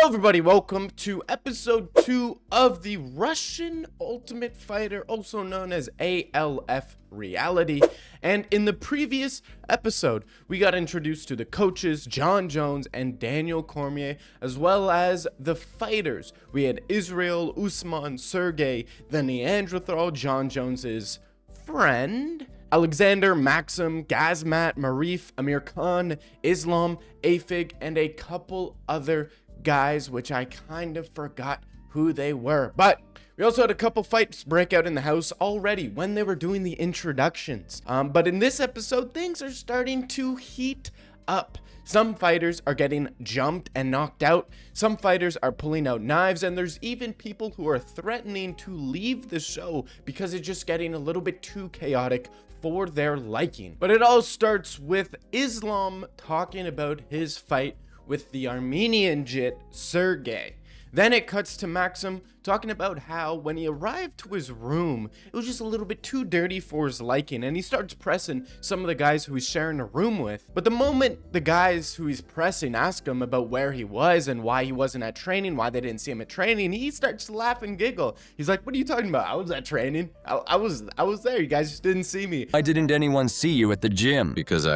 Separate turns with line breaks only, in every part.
Hello everybody, welcome to episode 2 of the Russian Ultimate Fighter, also known as ALF Reality. And in the previous episode, we got introduced to the coaches, Jon Jones and Daniel Cormier, as well as the fighters. We had Israel, Usman, Sergey, the Neanderthal, Jon Jones's friend, Alexander, Maxim, Gazmat, Marif, Amir Khan, Islam, Afig, and a couple other guys, which I kind of forgot who they were. But we also had a couple fights break out in the house already when they were doing the introductions. But in this episode, things are starting to heat up. Some fighters are getting jumped and knocked out. Some fighters are pulling out knives, and there's even people who are threatening to leave the show because it's just getting a little bit too chaotic for their liking. But it all starts with Islam talking about his fight with the Armenian Jit Sergey. Then it cuts to Maxim talking about how when he arrived to his room, it was just a little bit too dirty for his liking, and he starts pressing some of the guys who he's sharing a room with. But the moment the guys who he's pressing ask him about where he was and why he wasn't at training, why they didn't see him at training, he starts to laugh and giggle. He's like, "What are you talking about? I was at training. I was there. You guys just didn't see me."
Why didn't anyone see you at the gym?
Because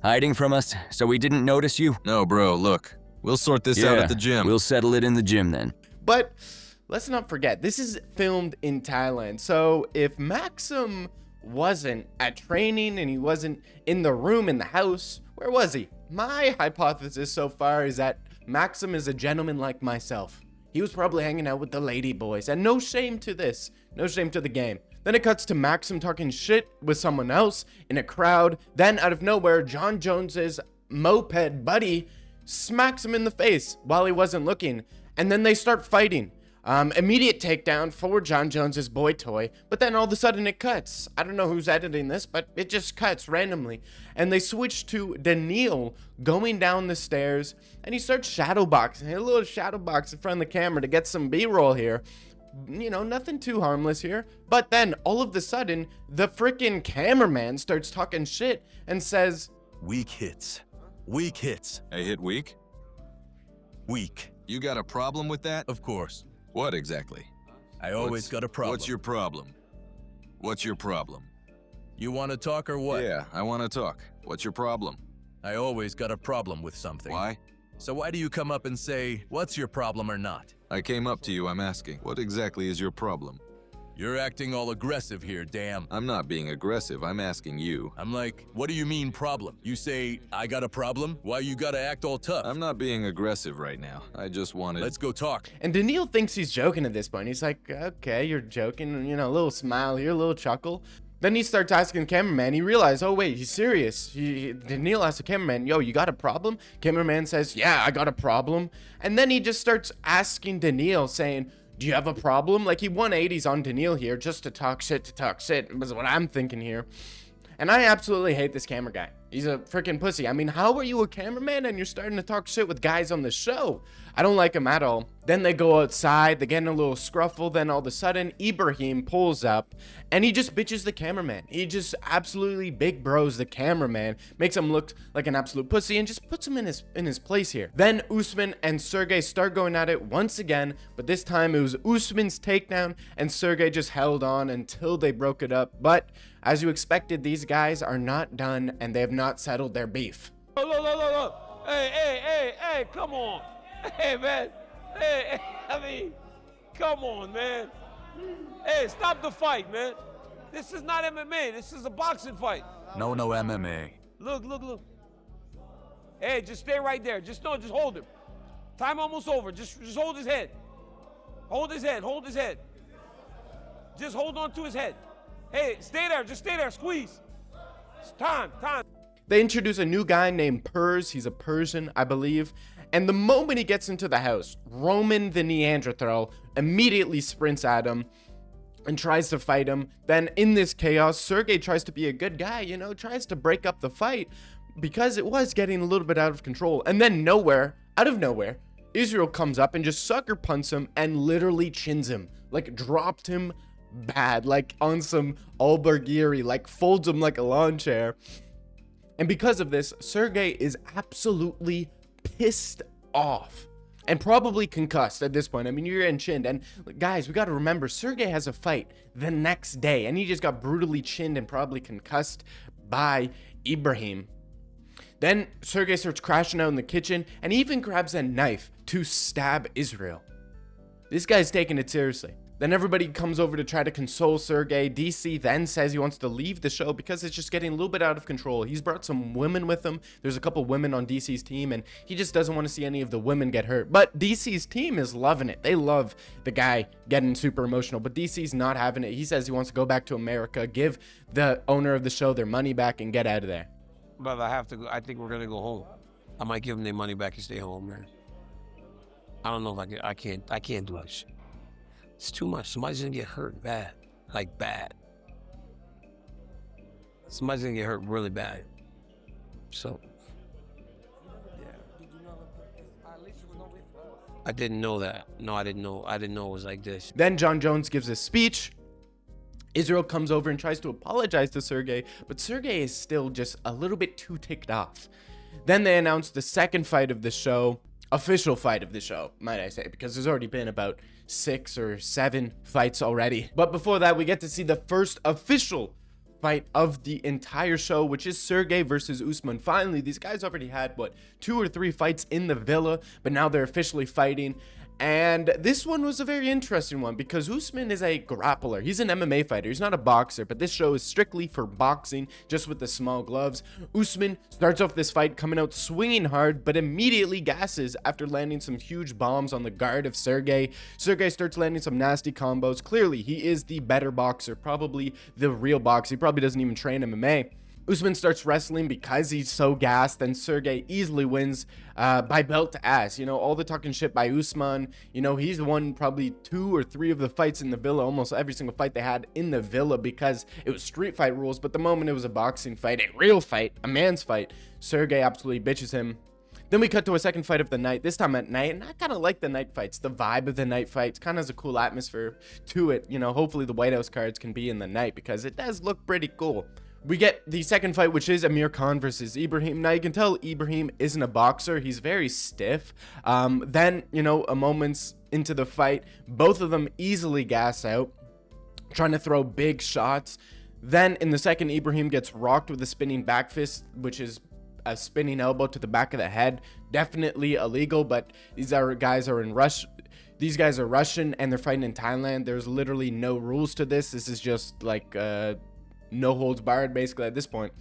Hiding from us, so we didn't notice you?
No, bro, look. We'll sort this out at the gym.
We'll settle it in the gym then.
But let's not forget, this is filmed in Thailand. So if Maxim wasn't at training and he wasn't in the room in the house, where was he? My hypothesis so far is that Maxim is a gentleman like myself. He was probably hanging out with the lady boys, and no shame to this. No shame to the game. Then it cuts to Maxim talking shit with someone else in a crowd. Then out of nowhere, Jon Jones's moped buddy smacks him in the face while he wasn't looking. And then they start fighting. Immediate takedown for Jon Jones's boy toy. But then all of a sudden it cuts. I don't know who's editing this, but it just cuts randomly. And they switch to Daniil going down the stairs. And he starts shadowboxing. A little shadowbox in front of the camera to get some B-roll here. You know, nothing too harmless here. But then all of a sudden, the freaking cameraman starts talking shit and says,
"Weak hits. Weak hits.
I hit weak?
Weak.
You got a problem with that?
Of course.
What exactly?
I always got a problem.
What's your problem? What's your problem?
You want to talk or what?
Yeah, I want to talk. What's your problem?
I always got a problem with something.
Why?
So why do you come up and say, what's your problem or not?
I came up to you, I'm asking. What exactly is your problem?
You're acting all aggressive here, damn.
I'm not being aggressive, I'm asking you.
I'm like, what do you mean problem? You say, I got a problem? Why you gotta act all tough?
I'm not being aggressive right now. I just wanted...
Let's go talk.
and Daniil thinks he's joking at this point. He's like, okay, you're joking. You know, a little smile here, a little chuckle. Then he starts asking the cameraman. He realized, oh wait, he's serious. Daniil asks the cameraman, "Yo, you got a problem?" Cameraman says, "Yeah, I got a problem." And then he just starts asking Daniil, saying, "Do you have a problem?" Like he 180s on Daniil here just to talk shit, is what I'm thinking here. And I absolutely hate this camera guy. He's a freaking pussy. I mean, how are you a cameraman and you're starting to talk shit with guys on the show? I don't like him at all. Then they go outside, they get in a little scruffle, then all of a sudden, Ibrahim pulls up, and he just bitches the cameraman. He just absolutely big bros the cameraman, makes him look like an absolute pussy, and just puts him in his place here. Then Usman and Sergey start going at it once again, but this time it was Usman's takedown, and Sergey just held on until they broke it up. But as you expected, these guys are not done, and they have not settled their beef.
Look. Hey, come on. Hey, man. Hey, I mean, come on, man. Hey, stop the fight, man. This is not MMA. This is a boxing fight.
No MMA.
Look. Hey, just stay right there. Just hold him. Time almost over. Just hold his head. Hold his head. Just hold on to his head. Hey, stay there. Just stay there. Squeeze. It's time.
They introduce a new guy named Purs. He's a Persian, I believe. And the moment he gets into the house, Roman the Neanderthal immediately sprints at him and tries to fight him. Then in this chaos, Sergey tries to be a good guy, you know, tries to break up the fight because it was getting a little bit out of control. And then out of nowhere, Israel comes up and just sucker punts him and literally chins him, like dropped him bad, like on some Albergiri, like folds him like a lawn chair. And because of this, Sergey is absolutely pissed off. And probably concussed at this point. I mean, you're getting chinned. And guys, we got to remember, Sergey has a fight the next day. And he just got brutally chinned and probably concussed by Ibrahim. Then Sergey starts crashing out in the kitchen and even grabs a knife to stab Israel. This guy's taking it seriously. Then everybody comes over to try to console Sergey. DC then says he wants to leave the show because it's just getting a little bit out of control. He's brought some women with him. There's a couple women on DC's team, and he just doesn't want to see any of the women get hurt. But DC's team is loving it. They love the guy getting super emotional, but DC's not having it. He says he wants to go back to America, give the owner of the show their money back, and get out of there.
But I have to go. I think we're gonna go home. I might give them their money back and stay home, man. I don't know if I can. I can't do this shit. It's too much. Somebody's gonna get hurt bad, like bad. Somebody's gonna get hurt really bad. So, I didn't know that. No, I didn't know. I didn't know it was like this.
Then Jon Jones gives a speech. Israel comes over and tries to apologize to Sergey, but Sergey is still just a little bit too ticked off. Then they announce the second fight of the show, official fight of the show, might I say, because there's already been about 6 or 7 fights already. But before that, we get to see the first official fight of the entire show, which is Sergey versus Usman. Finally, these guys already had, 2 or 3 fights in the villa, but now they're officially fighting. And this one was a very interesting one because Usman is a grappler. He's an MMA fighter. He's not a boxer, but this show is strictly for boxing, just with the small gloves. Usman starts off this fight coming out swinging hard, but immediately gasses after landing some huge bombs on the guard of Sergey. Sergey starts landing some nasty combos. Clearly, he is the better boxer, probably the real boxer. He probably doesn't even train MMA. Usman starts wrestling because he's so gassed, and Sergey easily wins by belt to ass. You know, all the talking shit by Usman. You know, he's won probably 2 or 3 of the fights in the villa, almost every single fight they had in the villa because it was street fight rules. But the moment it was a boxing fight, a real fight, a man's fight, Sergey absolutely bitches him. Then we cut to a second fight of the night, this time at night, and I kind of like the night fights. The vibe of the night fights kind of has a cool atmosphere to it. You know, hopefully the White House cards can be in the night because it does look pretty cool. We get the second fight, which is Amir Khan versus Ibrahim. Now, you can tell Ibrahim isn't a boxer. He's very stiff. Then, you know, a moments into the fight, both of them easily gas out, trying to throw big shots. Then, in the second, Ibrahim gets rocked with a spinning back fist, which is a spinning elbow to the back of the head. Definitely illegal, but these guys are Russian, and they're fighting in Thailand. There's literally no rules to this. This is just like... no holds barred basically at this point.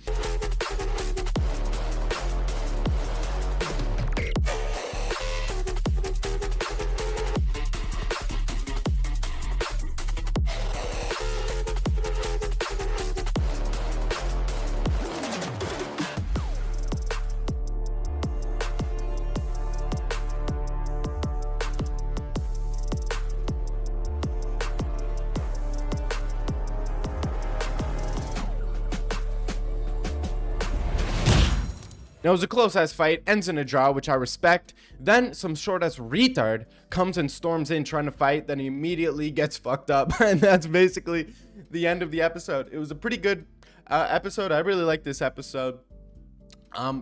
Now, it was a close-ass fight, ends in a draw, which I respect. Then some short-ass retard comes and storms in trying to fight, then he immediately gets fucked up, and that's basically the end of the episode. It was a pretty good episode. I really like this episode.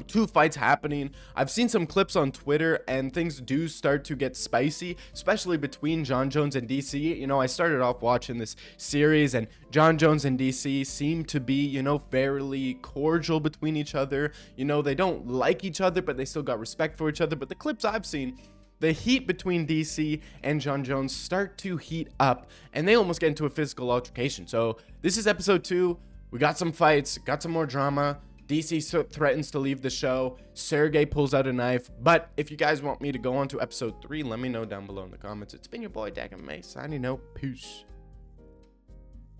2 fights happening. I've seen some clips on Twitter and things do start to get spicy, especially between Jon Jones and DC. You know, I started off watching this series and Jon Jones and DC seem to be, you know, fairly cordial between each other. You know, they don't like each other, but they still got respect for each other. But the clips I've seen, the heat between DC and Jon Jones start to heat up and they almost get into a physical altercation. So this is episode 2. We got some fights, got some more drama. DC threatens to leave the show. Sergey pulls out a knife. But if you guys want me to go on to episode 3, let me know down below in the comments. It's been your boy, Dagon May, signing out. Peace.